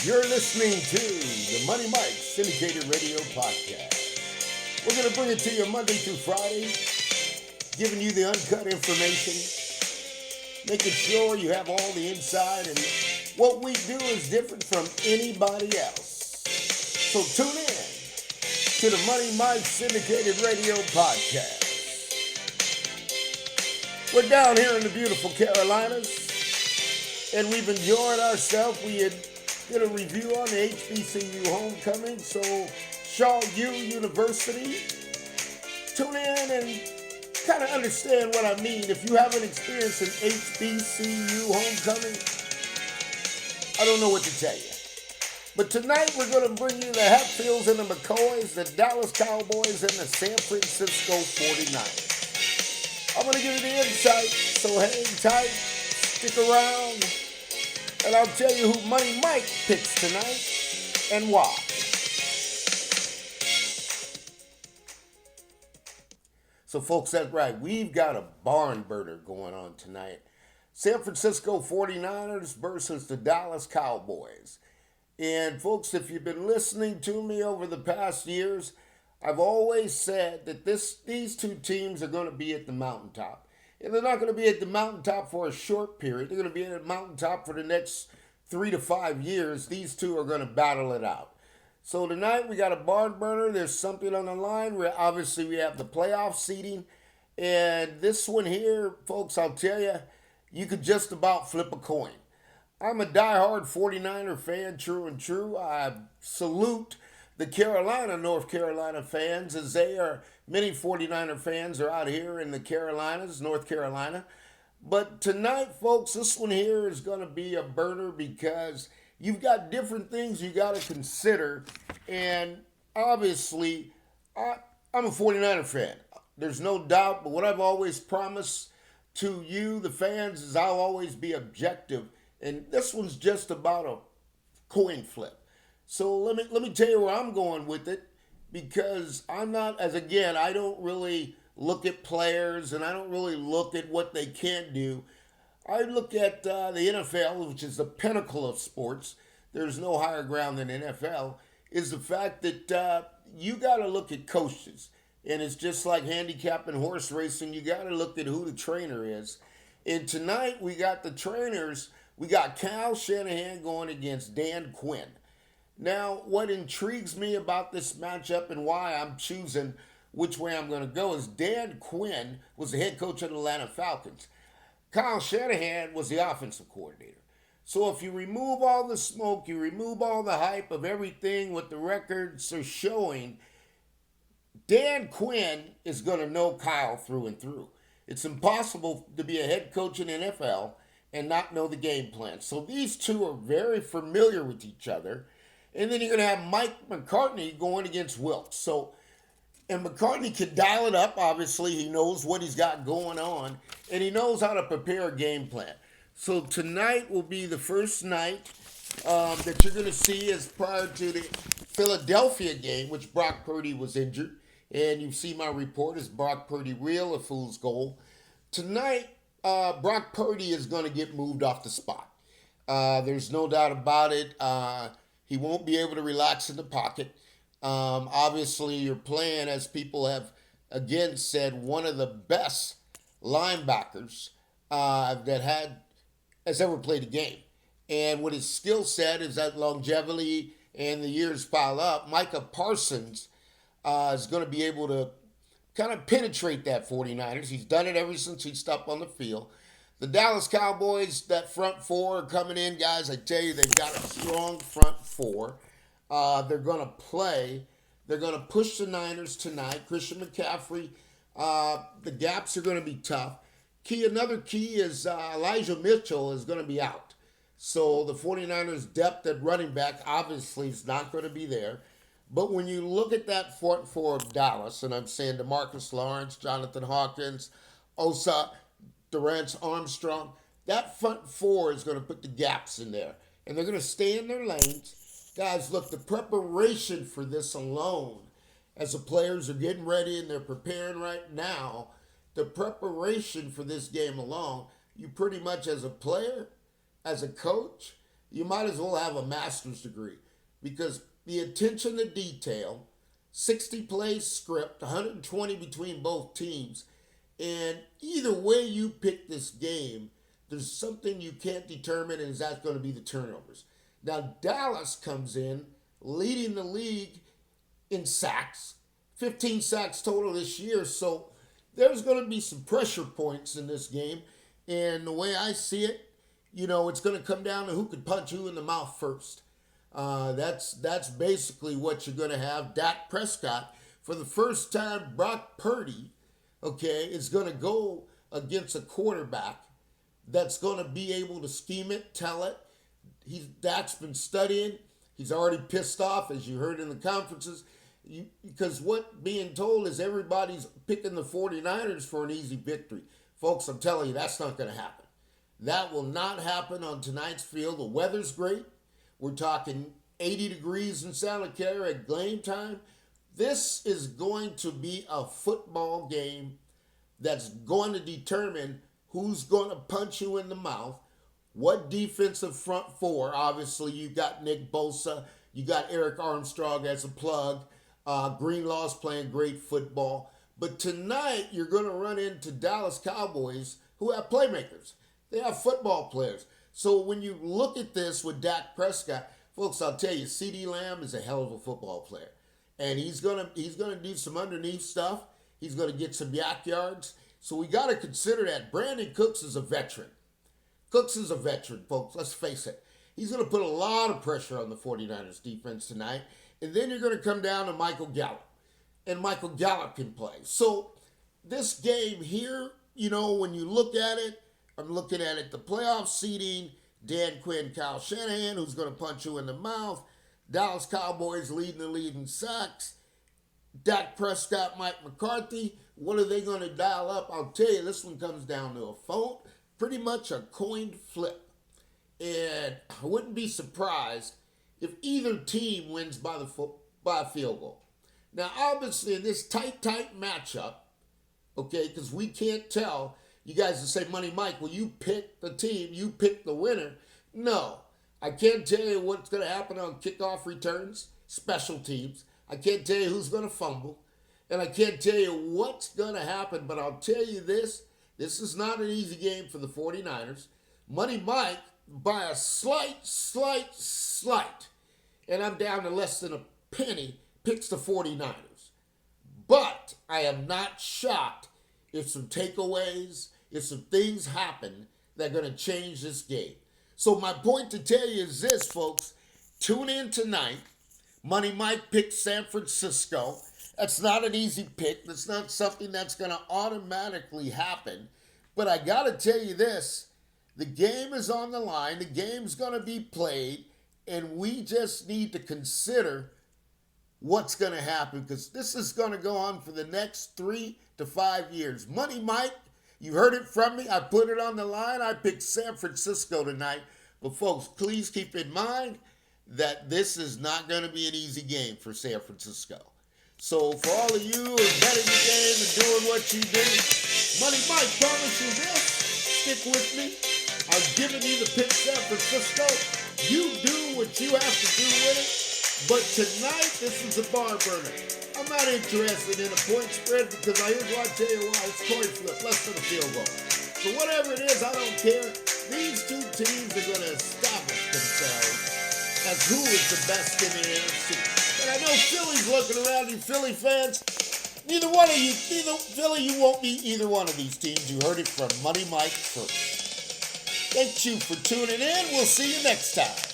You're listening to the Money Mike Syndicated Radio Podcast. We're going to bring it to you Monday through Friday, giving you the uncut information, making sure you have all the inside, and what we do is different from anybody else. So tune in to the Money Mike Syndicated Radio Podcast. We're down here in the beautiful Carolinas, and we've enjoyed ourselves. We did a review on the HBCU homecoming, so Shaw U University. Tune in and kind of understand what I mean. If you haven't experienced an HBCU homecoming, I don't know what to tell you. But tonight we're going to bring you the Hatfields and the McCoys, the Dallas Cowboys, and the San Francisco 49ers. I'm going to give you the insight, so hang tight, stick around, and I'll tell you who Money Mike picks tonight and why. So folks, that's right. We've got a barn burner going on tonight. San Francisco 49ers versus the Dallas Cowboys. And folks, if you've been listening to me over the past years, I've always said that these two teams are going to be at the mountaintop. And they're not going to be at the mountaintop for a short period. They're going to be at the mountaintop for the next 3 to 5 years. These two are going to battle it out. So tonight we got a barn burner. There's something on the line. Obviously we have the playoff seeding. And this one here, folks, I'll tell you, you could just about flip a coin. I'm a diehard 49er fan, true and true. I salute the North Carolina fans, as many 49er fans are out here in the Carolinas, North Carolina. But tonight, folks, this one here is going to be a burner because you've got different things you got to consider. And obviously, I'm a 49er fan. There's no doubt, but what I've always promised to you, the fans, is I'll always be objective. And this one's just about a coin flip. So let me tell you where I'm going with it, because I'm not, I don't really look at players and I don't really look at what they can't do. I look at the NFL, which is the pinnacle of sports. There's no higher ground than NFL, is the fact that you got to look at coaches. And it's just like handicapping horse racing. You got to look at who the trainer is. And tonight we got the trainers. We got Kyle Shanahan going against Dan Quinn. Now, what intrigues me about this matchup and why I'm choosing which way I'm going to go is Dan Quinn was the head coach of the Atlanta Falcons. Kyle Shanahan was the offensive coordinator. So if you remove all the smoke, you remove all the hype of everything what the records are showing, Dan Quinn is going to know Kyle through and through. It's impossible to be a head coach in the NFL and not know the game plan. So these two are very familiar with each other. And then you're going to have Mike McCartney going against Wilkes. And McCartney can dial it up. Obviously, he knows what he's got going on, and he knows how to prepare a game plan. So tonight will be the first night that you're going to see as prior to the Philadelphia game, which Brock Purdy was injured. And you see my report, is Brock Purdy real, a fool's goal? Tonight, Brock Purdy is going to get moved off the spot. There's no doubt about it. He won't be able to relax in the pocket. Obviously, you're playing, as people have again said, one of the best linebackers that has ever played a game. And what his skill set is that longevity and the years pile up. Micah Parsons is going to be able to kind of penetrate that 49ers. He's done it ever since he stepped on the field. The Dallas Cowboys, that front four are coming in, guys. I tell you, they've got a strong front four. They're going to play. They're going to push the Niners tonight. Christian McCaffrey, the gaps are going to be tough. Another key is Elijah Mitchell is going to be out. So the 49ers' depth at running back obviously is not going to be there. But when you look at that front four of Dallas, and I'm saying DeMarcus Lawrence, Jonathan Hawkins, Osa, Durant Armstrong, that front four is going to put the gaps in there. And they're going to stay in their lanes. Guys, look, the preparation for this alone, as the players are getting ready and they're preparing right now, the preparation for this game alone, you pretty much as a player, as a coach, you might as well have a master's degree because the attention to detail, 60 plays script, 120 between both teams, and either way you pick this game, there's something you can't determine, and that's going to be the turnovers. Now, Dallas comes in leading the league in sacks, 15 sacks total this year, so there's going to be some pressure points in this game, and the way I see it, it's going to come down to who could punch who in the mouth first. That's basically what you're going to have. Dak Prescott, for the first time, Brock Purdy, is going to go against a quarterback that's going to be able to scheme it, tell it. Dak's been studying. He's already pissed off, as you heard in the conferences, because what being told is everybody's picking the 49ers for an easy victory. Folks, I'm telling you, that's not going to happen. That will not happen on tonight's field. The weather's great. We're talking 80 degrees in Santa Clara at game time. This is going to be a football game that's going to determine who's going to punch you in the mouth, what defensive front four. Obviously, you got Nick Bosa. You got Eric Armstrong as a plug. Greenlaw's playing great football. But tonight, you're going to run into Dallas Cowboys who have playmakers. They have football players. So when you look at this with Dak Prescott, folks, I'll tell you, CeeDee Lamb is a hell of a football player. And he's gonna do some underneath stuff. He's going to get some yak yards. So we got to consider that. Brandon Cooks is a veteran. Cooks is a veteran, folks. Let's face it. He's going to put a lot of pressure on the 49ers defense tonight. And then you're going to come down to Michael Gallup. And Michael Gallup can play. So this game here, when you look at it, I'm looking at it, the playoff seeding, Dan Quinn, Kyle Shanahan, who's going to punch you in the mouth. Dallas Cowboys leading the lead in sacks. Dak Prescott, Mike McCarthy. What are they going to dial up? I'll tell you, this one comes down to a phone, pretty much a coin flip. And I wouldn't be surprised if either team wins by a field goal. Now, obviously, in this tight matchup, because we can't tell, you guys will say, Money Mike, well, you pick the team, you pick the winner. No, I can't tell you what's going to happen on kickoff returns, special teams. I can't tell you who's going to fumble. And I can't tell you what's going to happen, but I'll tell you this is not an easy game for the 49ers. Money Mike, by a slight, and I'm down to less than a penny, picks the 49ers. But I am not shocked if some takeaways, if some things happen that are going to change this game. So my point to tell you is this, folks. Tune in tonight. Money Mike picks San Francisco. That's not an easy pick. That's not something that's going to automatically happen. But I got to tell you this. The game is on the line. The game's going to be played. And we just need to consider what's going to happen, because this is going to go on for the next 3 to 5 years. Money Mike, you heard it from me. I put it on the line. I picked San Francisco tonight. But folks, please keep in mind that this is not going to be an easy game for San Francisco. So for all of you who are betting the game and doing what you do, Money Mike promise you this. Stick with me. I've given you the pick, San Francisco. You do what you have to do with it. But tonight, this is a bar burner. I'm not interested in a point spread because here's what I tell you why. It's coin flip, less than a field goal. So whatever it is, I don't care. These two teams are going to establish themselves as who is the best in the NFC. And I know Philly's looking around, you Philly fans. Neither Philly, you won't beat either one of these teams. You heard it from Money Mike first. Thank you for tuning in. We'll see you next time.